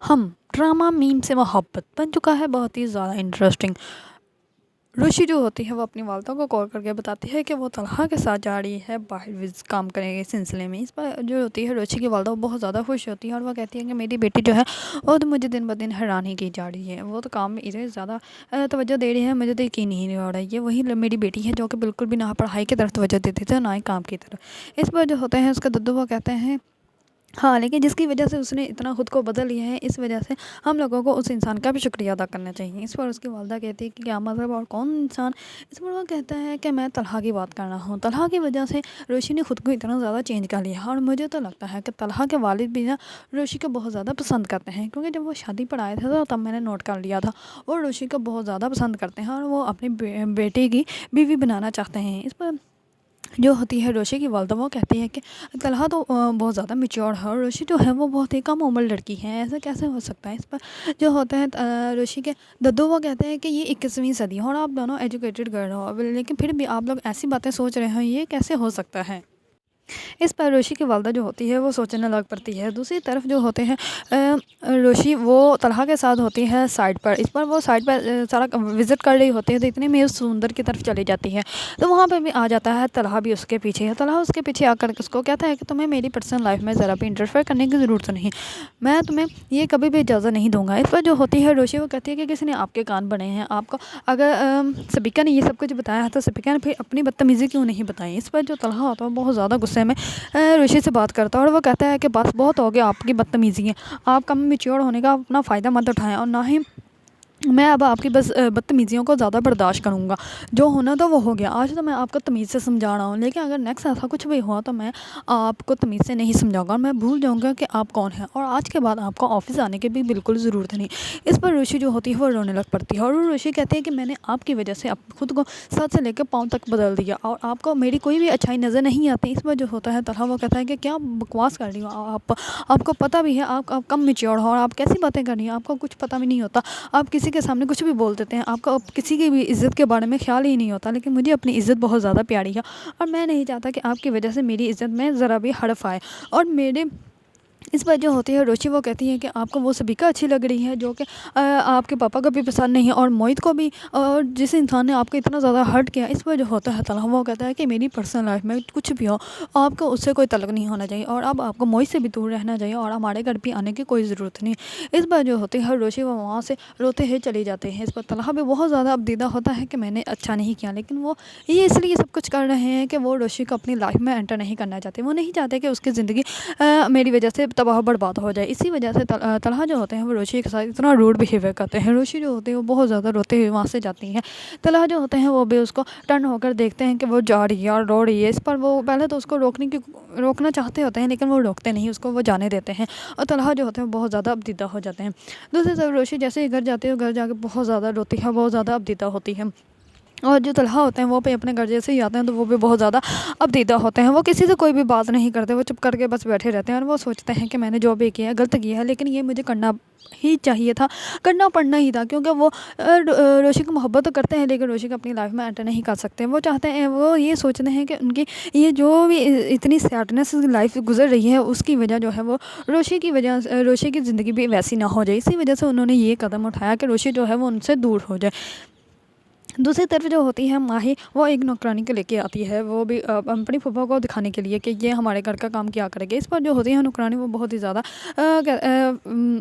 हम drama meme से मोहब्बत बन चुका है बहुत ही ज़्यादा इंटरेस्टिंग। रुचि जो होती है वो अपनी वालदा को कॉल करके बताती है कि वो तलहा के साथ जा रही है बाहर काम करने के सिलसिले में। इस पर जो होती है रुचि की वालदा वो बहुत ज़्यादा खुश होती है और वो कहती है कि मेरी बेटी जो है वो तो मुझे दिन ब दिन हैरान ही की जा रही है, वो तो काम में इतनी ज़्यादा तवज्जो दे रही है, मुझे तो यकीन ही नहीं हो रहा है ये वही मेरी बेटी है जो कि बिल्कुल भी ना पढ़ाई की तरफ तवज्जो देती थी ना ही काम की तरफ। इस पर जो होते हैं उसके दद्दू वो कहते हैं हाँ, लेकिन जिसकी वजह से उसने इतना खुद को बदल लिया है, इस वजह से हम लोगों को उस इंसान का भी शुक्रिया अदा करना चाहिए। इस पर उसकी वालदा कहती है कि क्या मतलब और कौन इंसान? इस पर वो कहता है कि मैं तलहा की बात कर रहा हूँ। तलहा की वजह से रोशी ने खुद को इतना ज़्यादा चेंज कर लिया और मुझे तो लगता है कि तलहा के वालिद भी ना रोशी को बहुत ज़्यादा पसंद करते हैं, क्योंकि जब वो शादी पर आए थे तो तब मैंने नोट कर लिया था। और रोशी को बहुत ज़्यादा पसंद करते हैं और वो अपनी बेटे की बीवी बनाना चाहते हैं। इस पर जो होती है रोशी की वालदा वो कहती है कि तलहा तो बहुत ज़्यादा मैच्योर है और रोशी जो है वो बहुत ही कम उम्र लड़की है, ऐसा कैसे हो सकता है? इस पर जो होता है रोशी के दद्दू वो कहते हैं कि ये 21वीं सदी है और आप दोनों एजुकेटेड गर्ल हो, लेकिन फिर भी आप लोग ऐसी बातें सोच रहे हो, ये कैसे हो सकता है? इस पर रोशी की वालदा जो होती है वो सोचने लग पड़ती है। दूसरी तरफ जो होते हैं रोशी वो तलहा के साथ होती है साइड पर। इस पर वो साइड पर सारा विज़िट कर रही होती है तो इतने में उस समुंदर की तरफ चली जाती है, तो वहाँ पे भी आ जाता है तलहा भी उसके पीछे है। तलहा उसके पीछे आकर उसको कहता है कि तुम्हें मेरी पर्सनल लाइफ में ज़रा भी इंटरफेयर करने की ज़रूरत नहीं, मैं तुम्हें ये कभी भी इजाज़त नहीं दूंगा। इस पर जो होती है रोशी वो कहती है कि किसी ने आपके कान बने हैं, आपको अगर सबिका ने ये सब कुछ बताया है तो सबिका ने फिर अपनी बदतमीज़ी क्यों नहीं बताई? इस पर जो तलहा होता है बहुत ज़्यादा गुस्से में ऋषि से बात करता है और वो कहता है कि बस बहुत हो गया आपकी बदतमीज़ी है, आप कम मैच्योर होने का अपना फ़ायदा मत उठाएं और ना ही मैं अब आपकी बस बदतमीज़ियों को ज़्यादा बर्दाश्त करूँगा। जो होना था वो हो गया, आज तो मैं आपको तमीज़ से समझा रहा हूँ, लेकिन अगर नेक्स्ट ऐसा कुछ भी हुआ तो मैं आपको तमीज़ से नहीं समझाऊंगा और मैं भूल जाऊँगा कि आप कौन हैं और आज के बाद आपको ऑफिस आने की भी बिल्कुल ज़रूरत नहीं। इस पर ऋषि जो होती है वो रोने लग पड़ती है और वो ऋषि कहती है कि मैंने आपकी वजह से खुद को सर से लेकर पाँव तक बदल दिया और आपको मेरी कोई भी अच्छाई नज़र नहीं आती। इस पर जो होता है तलहा वो कहता है कि क्या बकवास कर रही हो आप, आपको पता भी है आप कम मैच्योर हो और आप कैसी बातें कर रही हो, आपको कुछ पता भी नहीं होता, आप किसी के सामने कुछ भी बोल देते हैं, आपको अब किसी की भी इज़्ज़त के बारे में ख्याल ही नहीं होता। लेकिन मुझे अपनी इज़्ज़त बहुत ज़्यादा प्यारी है और मैं नहीं चाहता कि आपकी वजह से मेरी इज़्ज़त में ज़रा भी हड़फ आए। और मेरे इस पर जो होती है रोशी वो कहती है कि आपको वो सबिका अच्छी लग रही है जो कि आपके पापा को भी पसंद नहीं है और मोहित को भी, और जिस इंसान ने आपको इतना ज़्यादा हर्ट किया। इस पर जो होता है तलहा वो कहता है कि मेरी पर्सनल लाइफ में कुछ भी हो आपको उससे कोई तल्लुक़ नहीं होना चाहिए और अब आपको मोहित से भी दूर रहना चाहिए और हमारे घर भी आने की कोई ज़रूरत नहीं। इस पर जो होती है रोशी वो वहाँ से रोते हुए चले जाते हैं। इस पर तलहा भी बहुत ज़्यादा अबदीदा होता है कि मैंने अच्छा नहीं किया, लेकिन वो ये इसलिए सब कुछ कर रहे हैं कि वो रोशी को अपनी लाइफ में एंटर नहीं करना चाहते, वो नहीं चाहते कि उसकी ज़िंदगी मेरी वजह से तबाह बर्बाद हो जाए। इसी वजह से तलहा जो होते हैं वो रोशी के साथ इतना रूड बिहेवियर करते हैं। रोशी जो होती है वो बहुत ज़्यादा रोते हुए वहाँ से जाती हैं। तलहा जो होते हैं वो भी उसको टर्न होकर देखते हैं कि वो जा रही है और रो रही है। इस पर वो पहले तो उसको रोकना चाहते होते हैं, लेकिन वो रोकते नहीं, उसको वो जाने देते हैं और तलहा जो होते हैं बहुत ज़्यादा अबदीदा हो जाते हैं। दूसरी तरफ रोशी जैसे ही घर जाती है, घर जाकर बहुत ज़्यादा रोती है, बहुत ज़्यादा अबदीदा होती है। और जो तलहा होते हैं वो भी अपने घर जैसे ही आते हैं तो वो भी बहुत ज़्यादा अबदीदा होते हैं। वो किसी से कोई भी बात नहीं करते, वो चुप करके बस बैठे रहते हैं और वो सोचते हैं कि मैंने जो भी किया है गलत किया है, लेकिन ये मुझे करना ही चाहिए था, करना पड़ना ही था, क्योंकि वो रोशी को मोहब्बत तो करते हैं लेकिन रोशी को अपनी लाइफ में एंटर नहीं कर सकते। वो चाहते हैं, वो ये सोचते हैं कि उनकी ये जो भी इतनी सैडनेस लाइफ गुजर रही है उसकी वजह जो है वो रोशी की वजह से रोशी की ज़िंदगी भी वैसी ना हो जाए। इसी वजह से उन्होंने ये कदम उठाया कि रोशी जो है वो उनसे दूर हो जाए। दूसरी तरफ जो होती है माही, वो एक नौकरानी को लेके आती है, वो भी अपनी फूफा को दिखाने के लिए कि ये हमारे घर का काम क्या करेगी। इस पर जो होती है नौकरानी वो बहुत ही ज़्यादा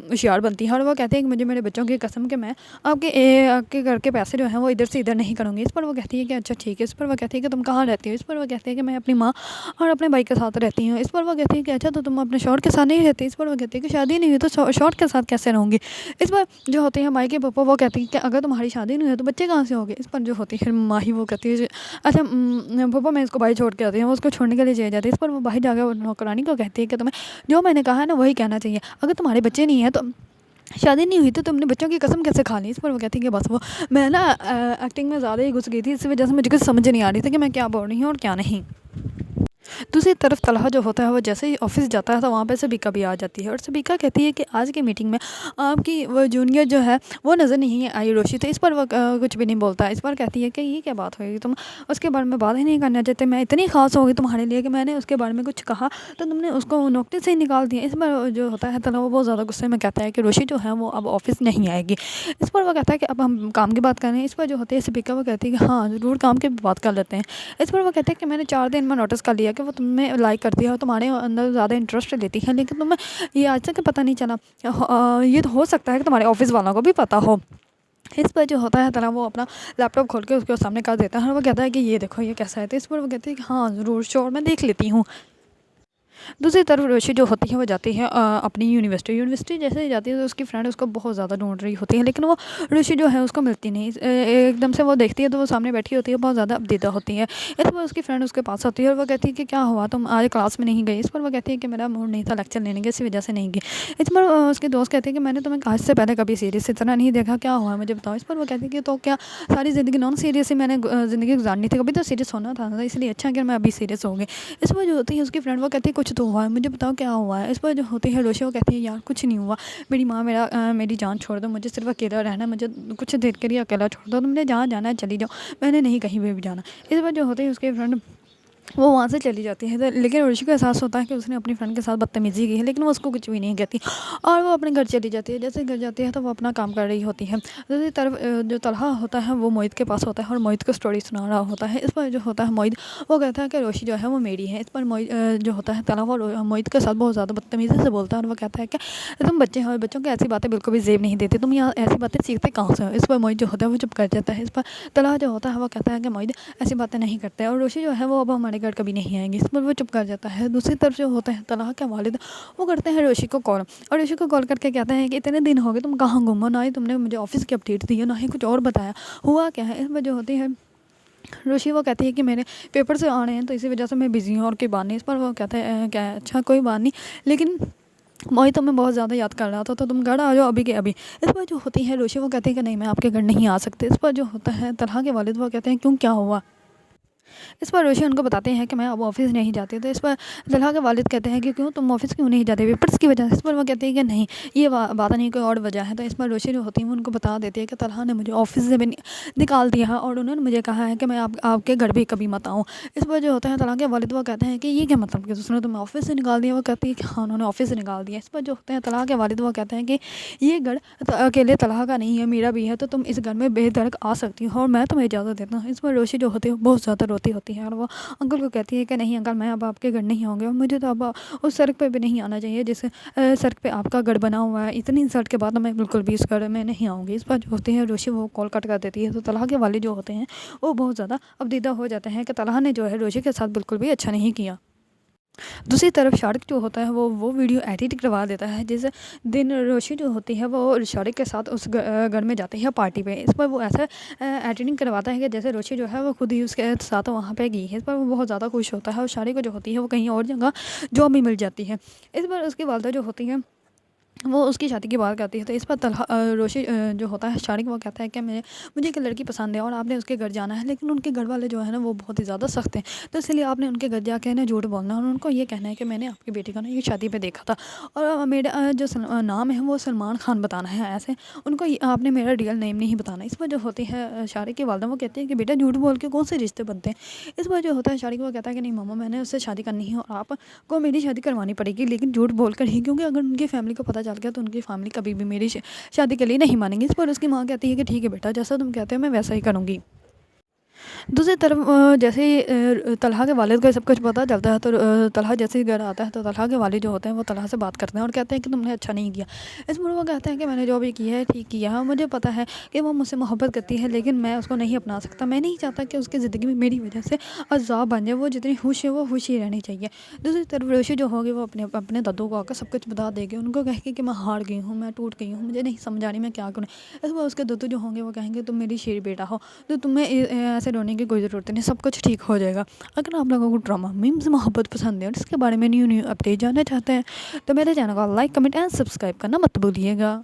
होशियार बनती है और वो कहती है कि मुझे मेरे बच्चों की कसम कि मैं आपके घर के पैसे जो हैं वो इधर से इधर नहीं करूँगी। इस पर वो कहती है कि अच्छा ठीक है। इस पर वो कहती है कि तुम कहाँ रहती हो? इस पर वो कहती है कि मैं अपनी माँ और अपने भाई के साथ रहती हूँ। इस पर वो कहती है कि अच्छा तो तुम अपने शौहर के साथ नहीं रहती? इस पर वो कहती है कि शादी नहीं हुई तो शौहर के साथ कैसे रहूँगी? इस पर जो होती है माई के पापा वो कहती है कि अगर तुम्हारी शादी नहीं हुई तो बच्चे कहाँ से होंगे? इस पर जो होती है माही वो कहती है अच्छा पापा मैं इसको भाई छोड़ के आती हूँ, वो उसको छोड़ने के लिए चली जाती है। इस पर वो भाई जाकर नौकरानी को कहती है कि तुम्हें जो मैंने कहा है ना वही कहना चाहिए, अगर तुम्हारे बच्चे नहीं है तो शादी नहीं हुई तो तुमने बच्चों की कसम कैसे खा ली? इस पर वो कहती है कि बस वो मैं ना एक्टिंग में ज़्यादा ही घुस गई थी, इस वजह से मुझे कुछ समझ नहीं आ रही थी कि मैं क्या बोल रही हूँ और क्या नहीं। दूसरी तरफ तलहा जो होता है वो जैसे ही ऑफिस जाता है तो वहाँ पे सबीका भी आ जाती है और सबीका कहती है कि आज की मीटिंग में आपकी वो जूनियर जो है वो नज़र नहीं आई रोशी। तो इस पर वो कुछ भी नहीं बोलता। इस पर कहती है कि ये क्या बात हुई, तुम उसके बारे में बात ही नहीं करना चाहते, मैं इतनी खास हो गई तुम्हारे लिए कि मैंने उसके बारे में कुछ कहा तो तुमने उसको नौकरी से ही निकाल दिया। इस पर जो होता है तलहा वो बहुत ज़्यादा गुस्से में कहता है कि रोशी जो है वो अब ऑफिस नहीं आएगी। इस पर वो कहता है कि अब हम काम की बात करें। इस पर जो होती है सबीका वो कहती है कि हाँ ज़रूर काम की बात कर लेते हैं। इस पर वो कहते हैं कि मैंने 4 दिन में नोटिस कर लिया कि वो तुम्हें लाइक करती है और तुम्हारे अंदर ज़्यादा इंटरेस्ट लेती है, लेकिन तुम्हें ये आज तक पता नहीं चला। ये तो हो सकता है कि तुम्हारे ऑफिस वालों को भी पता हो। इस पर जो होता है तलहा वो अपना लैपटॉप खोल के उसके सामने कर देता है और वो कहता है कि ये देखो ये कैसा है। तो इस पर वो कहती है कि हाँ ज़रूर श्योर मैं देख लेती हूँ। दूसरी तरफ रोशी जो होती है वो जाती है अपनी यूनिवर्सिटी जैसे ही जाती है तो उसकी फ्रेंड उसको बहुत ज़्यादा ढूंढ रही होती है, लेकिन वो रोशी जो है उसको मिलती नहीं। एकदम से वो देखती है तो वो सामने बैठी होती है, बहुत ज़्यादा अपदीदा होती है। इस पर उसकी फ्रेंड उसके पास होती है और वो कहती है कि क्या हुआ तुम आज क्लास में नहीं गई। इस पर वो कहती है कि मेरा मूड नहीं था लेक्चर लेने की, इसी वजह से नहीं गई। इस पर उसके दोस्त कहते हैं कि मैंने तुम्हें आज से पहले कभी सीरियस इस तरह नहीं देखा, क्या हुआ मुझे बताओ। इस पर वो कहती है कि तो क्या सारी ज़िंदगी नॉन सीरियस ही मैंने ज़िंदगी गुजारनी थी, कभी तो सीरियस होना था ना, इसलिए अच्छा कि मैं अभी सीरियस हो गई। इस पर जो होती है उसकी फ्रेंड वो कहती है कुछ तो हुआ है मुझे बताओ क्या हुआ है। इस पर जो होती है रोशी वो कहती है यार कुछ नहीं हुआ, मेरी माँ मेरी जान छोड़ दो, मुझे सिर्फ अकेला रहना है, मुझे कुछ देर के लिए अकेला छोड़ दो, तुमने जहाँ जाना है चली जाओ, मैंने नहीं कहीं भी जाना। इस पर जो होती है उसके फ्रेंड वो वहाँ से चली जाती है। तो लेकिन ऋषि को एहसास होता है कि उसने अपनी फ्रेंड के साथ बदतमीज़ी की है, लेकिन वो उसको कुछ भी नहीं कहती और वो अपने घर चली जाती है। जैसे घर जाती है तो वो अपना काम कर रही होती है। दूसरी तरफ जो तलहा होता है वो मोहित के पास होता है और मोहित को स्टोरी सुना रहा होता है। इस पर जो होता है मोहित वो कहता है कि रोशी जो है वो मेरी है। इस पर मोहित जो होता है तलहा वो मोहित के साथ बहुत ज़्यादा बदतमीज़ी से बोलता है और वो कहता है कि तुम बच्चे हो, बच्चों को ऐसी बातें बिल्कुल भी जेब नहीं देते, तुम यहाँ ऐसी बातें सीखते कहाँ से हो। इस पर मोहित जो होता है वो चुप कर जाता है। इस पर तलहा जो होता है वो कहता है कि मोहित ऐसी बातें नहीं करते और रोशी जो है वो अब हमारे घर कभी नहीं आएंगी। इस पर वो चुप कर जाता है। दूसरी तरफ जो होता है तलहा के वालिद वो करते हैं रोशी को कॉल और रोशी को कॉल करके कहते हैं कि इतने दिन हो गए तुम कहाँ गुम हो, ना ही तुमने मुझे ऑफिस की अपडेट दी है, ना ही कुछ और बताया, हुआ क्या है। इस पर जो होती है रोशी वो कहती है कि मेरे पेपर से आने हैं तो इसी वजह से मैं बिज़ी हूँ और कोई बात नहीं। इस पर वो कहते हैं क्या अच्छा कोई बात नहीं, लेकिन मोहित तुम्हें बहुत ज़्यादा याद कर रहा था तो तुम घर आ जाओ अभी के अभी। इस पर जो होती है रोशी वो कहती है कि नहीं मैं आपके घर नहीं आ सकती। इस पर जो होता है तलहा के वालिद वो कहते हैं क्यों क्या हुआ। इस पर रोशी उनको बताते हैं कि मैं अब ऑफिस नहीं जाती। तो इस पर तलहा के वालिद कहते हैं कि क्यों तुम ऑफिस क्यों नहीं जाते, पेपर्स की वजह से। इस पर वो कहते हैं कि नहीं ये बात नहीं कोई और वजह है। तो इस पर रोशी जो होती है वो उनको बता देती है कि तलहा ने मुझे ऑफिस से भी निकाल दिया है और उन्होंने मुझे कहा है कि मैं आपके घर भी कभी मत आऊँ। इस पर जो होता है तलहा के वालिद वो कहते हैं कि ये क्या मतलब कि उसने तुम्हें ऑफिस से निकाल दिया। वो कहती है कि हाँ उन्होंने ऑफिस से निकाल दिया। इस पर जो होते हैं तलहा के वालिद वो कहते हैं कि ये घर अकेले तलहा का नहीं है, मेरा भी है, तो तुम इस घर में बेधड़क आ सकती हो और मैं तुम्हें इजाज़त देता हूँ। इस पर रोशी जो होती है बहुत ज़्यादा रोती होती है और वो अंकल को कहती है कि नहीं अंकल मैं अब आपके घर नहीं आऊँगी और मुझे तो अब उस सड़क पे भी नहीं आना चाहिए जिस सड़क पे आपका घर बना हुआ है। इतनी इंसल्ट के बाद तो मैं बिल्कुल भी इस घर में नहीं आऊँगी। इस पर जो होती है रोशी वो कॉल कट कर देती है। तो तलहा के वाले जो होते हैं वो बहुत ज़्यादा अपदीदा हो जाते हैं कि तलहा ने जो है रोशी के साथ बिल्कुल भी अच्छा नहीं किया। दूसरी तरफ शारिक जो होता है वो वीडियो एडिट करवा देता है। जिस दिन रोशी जो होती है वो शारिक के साथ उस घर में जाती है पार्टी पे। इस पर वो ऐसा एडिटिंग करवाता है कि जैसे रोशी जो है वो खुद ही उसके साथ वहाँ पे गई है। इस पर वो बहुत ज़्यादा खुश होता है और शारिक को जो होती है वो कहीं और जगह जॉब भी मिल जाती है। इस पर उसकी वालदा जो होती है वो उसकी शादी की बात करती है। तो इस पर तलहा रोशी जो होता है शारिक वो कहता है कि मुझे एक लड़की पसंद है और आपने उसके घर जाना है, लेकिन उनके घर वाले जो है ना वो बहुत ही ज़्यादा सख्त हैं, तो इसलिए आपने उनके घर जाके ना झूठ बोलना है और उनको ये कहना है कि मैंने आपकी बेटी को ना ये शादी पे देखा था और मेरा जो नाम है वो सलमान खान बताना है। ऐसे उनको आपने मेरा रियल नेम नहीं बताना। इस पर जो होती है शारिक की वालदा वो कहती है कि बेटा झूठ बोल के कौन से रिश्ते बनते हैं। इस पर जो होता है शारिक वो कहता है कि नहीं मामा मैंने उससे शादी करनी है और आपको मेरी शादी करवानी पड़ेगी, लेकिन झूठ बोल कर ही, क्योंकि अगर उनकी फैमिली को पता चल गया तो उनकी फैमिली कभी भी मेरी शादी के लिए नहीं मानेंगी। इस पर उसकी माँ कहती है कि ठीक है बेटा जैसा तुम कहते हो मैं वैसा ही करूँगी। दूसरी तरफ जैसे ही तलहा के वालिद को सब कुछ पता चलता है तो तलहा जैसे ही घर आता है तो तलहा के वालिद जो होते हैं वो तलहा से बात करते हैं और कहते हैं कि तुमने अच्छा नहीं किया। इस पर वो कहते हैं कि मैंने जो भी किया है ठीक किया है, मुझे पता है कि वो मुझसे मोहब्बत करती है लेकिन मैं उसको नहीं अपना सकता। मैं नहीं चाहता कि उसकी ज़िंदगी में मेरी वजह से अज़ाब बन जाए। वो जितनी खुश है वो खुश ही रहनी चाहिए। दूसरी तरफ रोशी जो होगी वो अपने दादू को आकर सब कुछ बता देगी, उनको कहेगी कि मैं हार गई हूँ, मैं टूट गई हूँ, मुझे नहीं समझ आ रही मैं क्या करूँ। इस पर उसके दादू जो होंगे वो कहेंगे तुम मेरी शेर बेटा हो तो तुम्हें ऐसे रोने की कोई ज़रूरत नहीं, सब कुछ ठीक हो जाएगा। अगर आप लोगों को ड्रामा मीम्स मोहब्बत पसंद है और इसके बारे में न्यू अपडेट जानना चाहते हैं तो मेरे चैनल को लाइक कमेंट एंड सब्सक्राइब करना मत भूलिएगा।